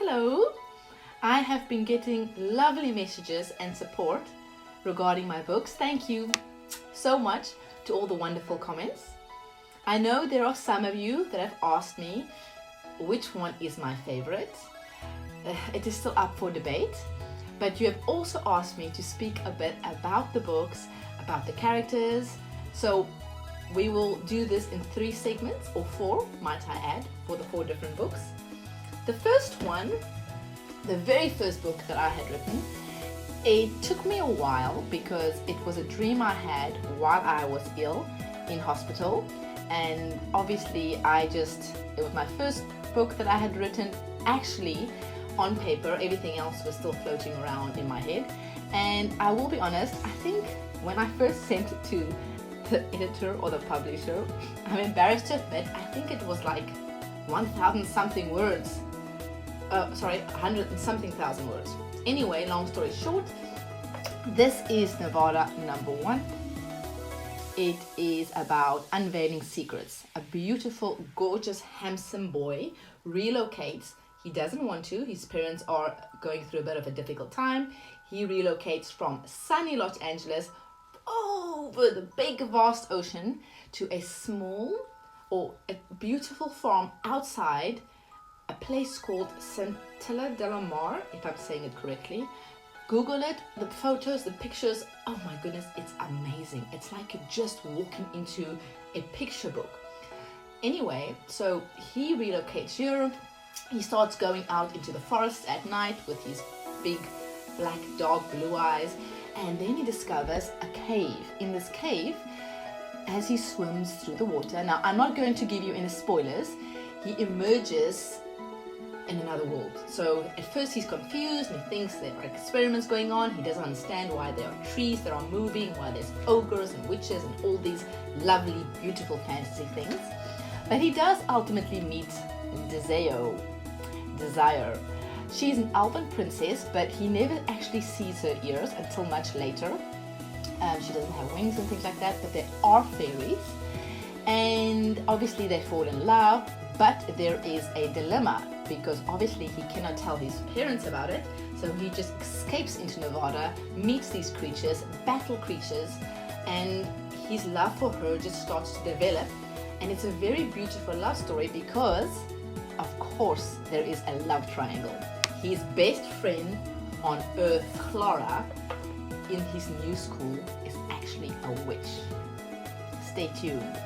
Hello! I have been getting lovely messages and support regarding my books. Thank you so much to all the wonderful comments. I know there are some of you that have asked me which one is my favorite. It is still up for debate, but you have also asked me to speak a bit about the books, about the characters. So we will do this in 3 segments, or 4, might I add, for the 4 different books. The first one, the very first book that I had written, it took me a while because it was a dream I had while I was ill in hospital. And obviously it was my first book that I had written actually on paper. Everything else was still floating around in my head. And I will be honest, I think when I first sent it to the editor or the publisher, I'm embarrassed to admit, I think it was like 1,000 something words. 100 and something thousand words. Anyway, long story short, this is Nevrhada number 1. It is about Unveiling Secrets. A beautiful, gorgeous, handsome boy relocates. He doesn't want to. His parents are going through a bit of a difficult time. He relocates from sunny Los Angeles over the big, vast ocean to a small or a beautiful farm outside a place called Centella del Mar, if I'm saying it correctly. Google it, the photos, the pictures, oh my goodness, it's amazing. It's like you're just walking into a picture book. Anyway, so he relocates here. He starts going out into the forest at night with his big black dog blue eyes, and then he discovers a cave. In this cave, as he swims through the water, now I'm not going to give you any spoilers, he emerges in another world. So at first he's confused and he thinks there are experiments going on. He doesn't understand why there are trees that are moving, why there's ogres and witches and all these lovely, beautiful fantasy things. But he does ultimately meet Desire. She's an elven princess, but he never actually sees her ears until much later. She doesn't have wings and things like that, but there are fairies. And obviously they fall in love, but there is a dilemma because obviously he cannot tell his parents about it. So he just escapes into Nevrhada, meets these creatures, battle creatures, and his love for her just starts to develop. And it's a very beautiful love story because, of course, there is a love triangle. His best friend on Earth, Clara, in his new school, is actually a witch. Stay tuned.